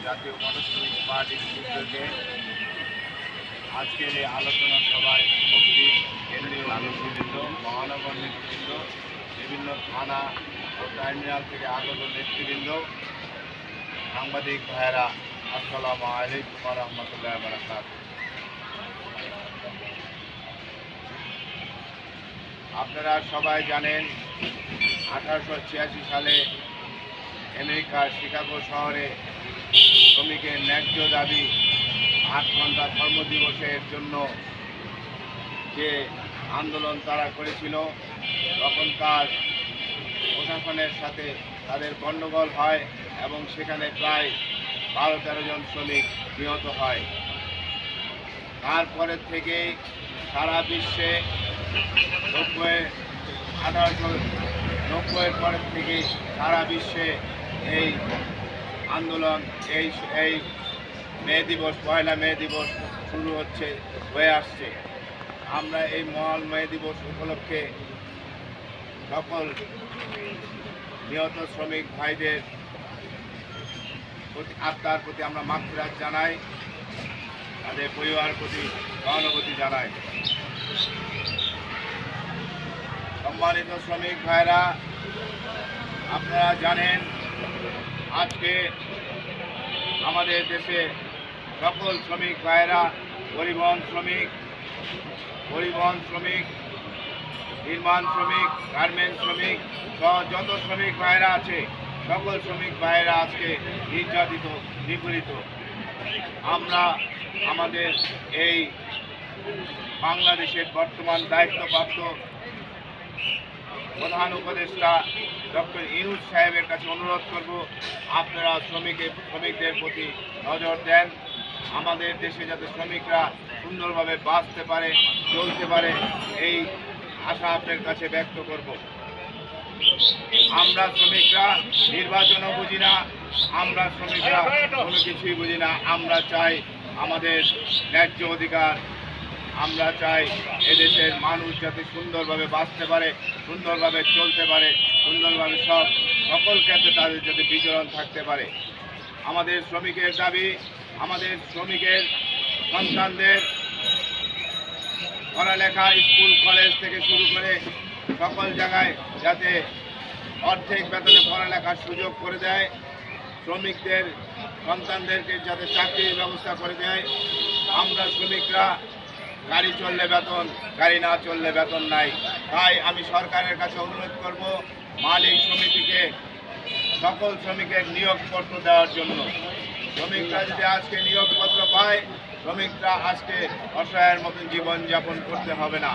জাতীয় গণশ্রমিক পার্টির উদ্যোগে আজকের এই আলোচনা সভায় উপস্থিত কেন্দ্রীয় নেতৃবৃন্দ, মহানগর নেতৃবৃন্দ, বিভিন্ন থানা ও টার্মিনাল থেকে আগত নেতৃবৃন্দ, সাংবাদিক ভাইয়েরা, আসসালামু আলাইকুম ওয়া রাহমাতুল্লাহি ওয়া বারাকাতুহু। আপনারা সবাই জানেন 1886 সালে আমেরিকার শিকাগো শহরে শ্রমিকের ন্যায্য দাবি 8 ঘন্টা কর্মদিবসের জন্য যে আন্দোলন তারা করেছিল, তখনকার প্রশাসনের সাথে তাদের গণ্ডগোল হয় এবং সেখানে প্রায় 12-13 জন শ্রমিক নিহত হয়। তারপরের থেকে সারা বিশ্বে 1890-এর পরের থেকে সারা বিশ্বে এই আন্দোলন, এই মে দিবস, পয়লা মে দিবস শুরু হয়ে আসছে। আমরা এই মহান মে দিবস উপলক্ষে সকল নিহত শ্রমিক ভাইদের আত্মার প্রতি আমরা মাগফিরাত জানাই, তাদের পরিবারের প্রতি সহানুভূতি জানাই। সম্মানিত শ্রমিক ভাইরা, আপনারা জানেন আজকে আমাদের দেশে সকল শ্রমিক ভাইরা, পরিবহন শ্রমিক, নির্মাণ শ্রমিক, গার্মেন্টস শ্রমিক সহ যত শ্রমিক ভাইরা আছে, সকল শ্রমিক ভাইরা আজকে নির্যাতিত, নিপীড়িত। আমরা আমাদের এই বাংলাদেশের বর্তমান দায়িত্বপ্রাপ্ত প্রধান উপদেষ্টা ডক্টর ইউনূস সাহেবের কাছে অনুরোধ করব, আপনারা শ্রমিকদের প্রতি নজর দেন। আমাদের দেশে যাতে শ্রমিকরা সুন্দরভাবে বাঁচতে পারে, চলতে পারে, এই আশা আপনার কাছে ব্যক্ত করব। আমরা শ্রমিকরা নির্বাচনও বুঝি না, আমরা শ্রমিকরা কোনো কিছুই বুঝি না। আমরা চাই আমাদের ন্যায্য অধিকার, আমরা চাই এদেশের মানুষ যাতে সুন্দরভাবে বাঁচতে পারে, সুন্দরভাবে চলতে পারে, সুন্দরভাবে সকল ক্ষেত্রে তাদের যাতে বিচরণ থাকতে পারে। আমাদের শ্রমিকের দাবি, আমাদের শ্রমিকের সন্তানদের পড়ালেখা, স্কুল কলেজ থেকে শুরু করে সকল জায়গায় যাতে অর্ধেক বেতনে পড়ালেখার সুযোগ করে দেয়, শ্রমিকদের সন্তানদেরকে যাতে চাকরির ব্যবস্থা করে দেয়। আমরা শ্রমিকরা গাড়ি চললে বেতন, গাড়ি না চললে বেতন নাই। তাই আমি সরকারের কাছে অনুরোধ করব, মালিক সমিতিকে সকল শ্রমিকের নিয়োগপত্র দেওয়ার জন্য। শ্রমিকরা যদি আজকে নিয়োগপত্র পায়, শ্রমিকরা আজকে অসহায়ের মতন জীবনযাপন করতে হবে না।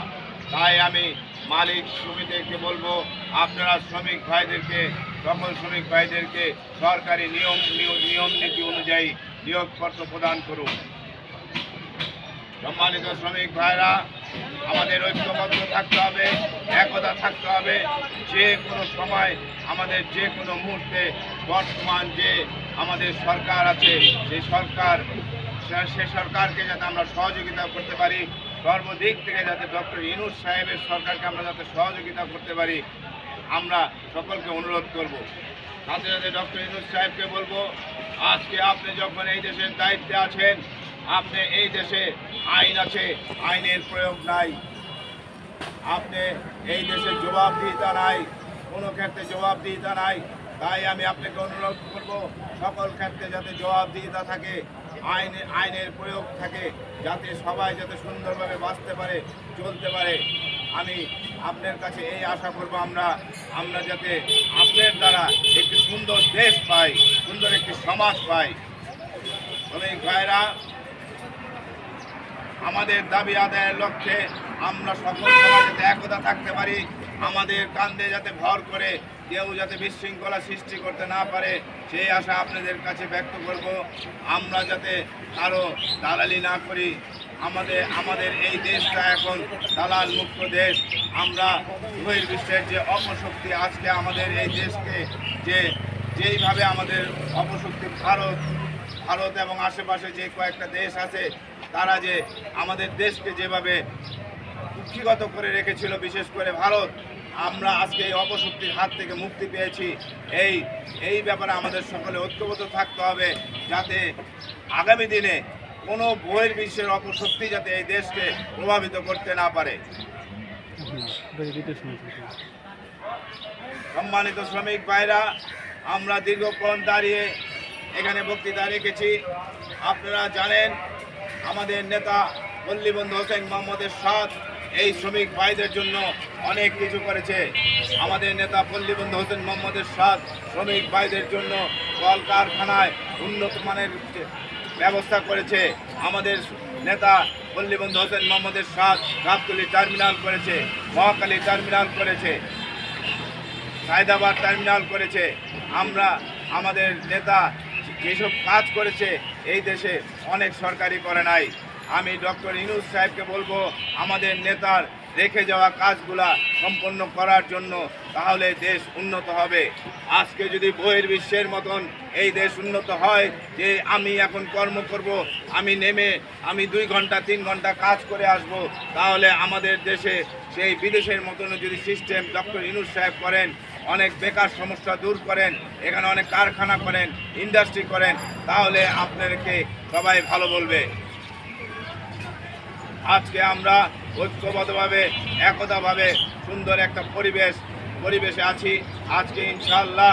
তাই আমি মালিক সমিতিকে বলবো, আপনারা শ্রমিক ভাইদেরকে, সকল শ্রমিক ভাইদেরকে সরকারি নিয়ম নীতি অনুযায়ী নিয়োগপত্র প্রদান করুন। সম্মানিত শ্রমিক ভাইরা, আমাদের ঐক্যবদ্ধ থাকতে হবে, একতা থাকতে হবে। যে কোনো সময়, আমাদের যে কোনো মুহূর্তে বর্তমান যে আমাদের সরকার আছে, সে সরকারকে যাতে আমরা সহযোগিতা করতে পারি, সর্বদিক থেকে যাতে ডক্টর ইউনূস সাহেবের সরকারকে আমরা যাতে সহযোগিতা করতে পারি, আমরা সকলকে অনুরোধ করব। সাথে সাথে ডক্টর ইউনূস সাহেবকে বলবো, আজকে আপনি যখন এই দেশের দায়িত্বে আছেন, আপনি এই দেশে আইন আছে, আইনের প্রয়োগ নাই। আপনি এই দেশে জবাবদিহিতা নাই, কোনো ক্ষেত্রে জবাবদিহিতা নাই। তাই আমি আপনাকে অনুরোধ করব, সকল ক্ষেত্রে যাতে জবাবদিহিতা থাকে, আইনের প্রয়োগ থাকে, যাতে সবাই যাতে সুন্দরভাবে বাঁচতে পারে, চলতে পারে। আমি আপনার কাছে এই আশা করব, আমরা যাতে আপনার দ্বারা একটি সুন্দর দেশ পাই, সুন্দর একটি সমাজ পাই। শ্রমিক ভাইরা, আমাদের দাবি আদায়ের লক্ষ্যে আমরা সকল সমাজ যাতে একতা থাকতে পারি, আমাদের কাঁধে যাতে ভর করে কেউ যাতে বিশৃঙ্খলা সৃষ্টি করতে না পারে, সেই আশা আপনাদের কাছে ব্যক্ত করব। আমরা যাতে কারো দালালি না করি। আমাদের এই দেশটা এখন দালাল মুক্ত দেশ। আমরা বহির্বিশ্বের যে অপশক্তি আজকে আমাদের এই দেশকে যেইভাবে আমাদের অপশক্তি ভারত এবং আশেপাশে যে কয়েকটা দেশ আছে, তারা যে আমাদের দেশকে যেভাবে কুক্ষিগত করে রেখেছিল, বিশেষ করে ভারত, আমরা আজকে এই অপশক্তির হাত থেকে মুক্তি পেয়েছি। এই ব্যাপারে আমাদের সকলে ঐক্যবদ্ধ থাকতে হবে, যাতে আগামী দিনে কোনো বহির্বিশ্বের অপশক্তি যাতে এই দেশকে প্রভাবিত করতে না পারে। সম্মানিত শ্রমিক ভাইরা, আমরা দীর্ঘক্ষণ দাঁড়িয়ে এখানে বক্তৃতা রেখেছি। আপনারা জানেন আমাদের নেতা পল্লীবন্ধু হোসেন মোহাম্মদের সাথ এই শ্রমিক ভাইদের জন্য অনেক কিছু করেছে। আমাদের নেতা পল্লীবন্ধু হোসেন মোহাম্মদের সাথ শ্রমিক ভাইদের জন্য কলকারখানায় উন্নত মানের ব্যবস্থা করেছে। আমাদের নেতা পল্লীবন্ধু হোসেন মোহাম্মদের সাথ গাবতলী টার্মিনাল করেছে, মহাখালী টার্মিনাল করেছে, সায়দাবাদ টার্মিনাল করেছে। আমাদের নেতা যেসব কাজ করেছে এই দেশে অনেক সরকারি করে নাই। আমি ডক্টর ইউনূস সাহেবকে বলবো আমাদের নেতার রেখে যাওয়া কাজগুলা সম্পন্ন করার জন্য, তাহলে দেশ উন্নত হবে। আজকে যদি বহির্বিশ্বের মতন এই দেশ উন্নত হয় যে আমি এখন কর্ম করব, আমি 2 ঘন্টা 3 ঘন্টা কাজ করে আসব, তাহলে আমাদের দেশে সেই বিদেশের মতন যদি সিস্টেম ডক্টর ইউনূস সাহেব করেন, অনেক বেকার সমস্যা দূর করেন, এখানে অনেক কারখানা করেন, ইন্ডাস্ট্রি করেন, তাহলে আপনাদেরকে সবাই ভালো বলবে। আজকে আমরা ঐক্যবদ্ধভাবে একতাভাবে সুন্দর একটা পরিবেশে আছি। আজকে ইনশাআল্লাহ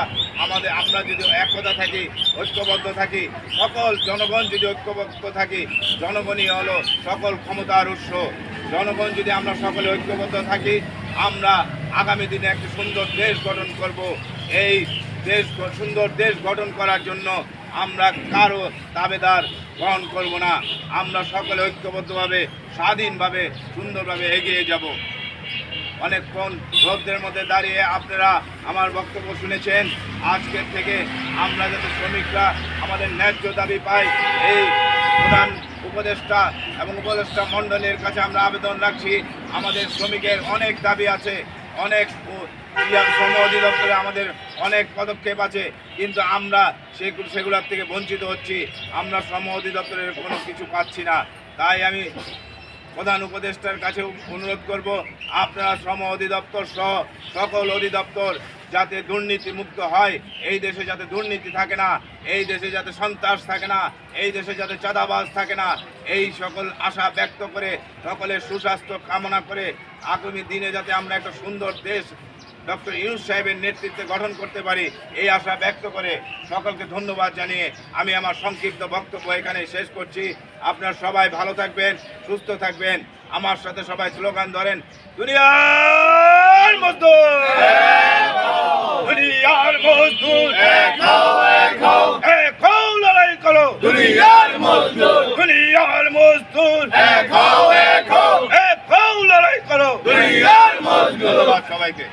আমরা যদি একতা থাকি, ঐক্যবদ্ধ থাকি, সকল জনগণ যদি ঐক্যবদ্ধ থাকি, জনগণই হলো সকল ক্ষমতার উৎস। জনগণ যদি আমরা সকলে ঐক্যবদ্ধ থাকি, আমরা আগামী দিনে একটি সুন্দর দেশ গঠন করব। এই সুন্দর দেশ গঠন করার জন্য আমরা কারো দাবেদার গ্রহণ করব না। আমরা সকলে ঐক্যবদ্ধভাবে স্বাধীনভাবে সুন্দরভাবে এগিয়ে যাব। অনেকক্ষণ রোদের মধ্যে দাঁড়িয়ে আপনারা আমার বক্তব্য শুনেছেন। আজকের থেকে আমরা যাতে শ্রমিকরা আমাদের ন্যায্য দাবি পাই, এই প্রধান উপদেষ্টা এবং উপদেষ্টা মণ্ডলীর কাছে আমরা আবেদন রাখছি। আমাদের শ্রমিকের অনেক দাবি আছে, অনেক শ্রম অধিদপ্তরে আমাদের অনেক পদক্ষেপ আছে, কিন্তু আমরা সেগুলোর থেকে বঞ্চিত হচ্ছি। আমরা শ্রম অধিদপ্তরের কোনো কিছু পাচ্ছি না। তাই আমি প্রধান উপদেষ্টার কাছে অনুরোধ করব, আপনারা শ্রম অধিদপ্তর সহ সকল অধিদপ্তর যাতে দুর্নীতি মুক্ত হয়, এই দেশে যাতে দুর্নীতি থাকে না, এই দেশে যাতে সন্ত্রাস থাকে না, এই দেশে যাতে চাঁদাবাজ থাকে না, এই সকল আশা ব্যক্ত করে সকলের সুস্বাস্থ্য কামনা করে আগামী দিনে যাতে আমরা একটা সুন্দর দেশ ডক্টর ইউনূস সাহেবের নেতৃত্বে গঠন করতে পারি, এই আশা ব্যক্ত করে সকলকে ধন্যবাদ জানিয়ে আমি আমার সংক্ষিপ্ত বক্তব্য এখানে শেষ করছি। আপনারা সবাই ভালো থাকবেন, সুস্থ থাকবেন। আমার সাথে সবাই স্লোগান ধরেন, দুনিয়ার মজদুর, দুনিয়ার মজদুর, এক হও লড়াই করো, দুনিয়ার মজদুর, দুনিয়ার মজদুর, এক হও লড়াই করো, দুনিয়ার মজদুর। ধন্যবাদ সবাইকে।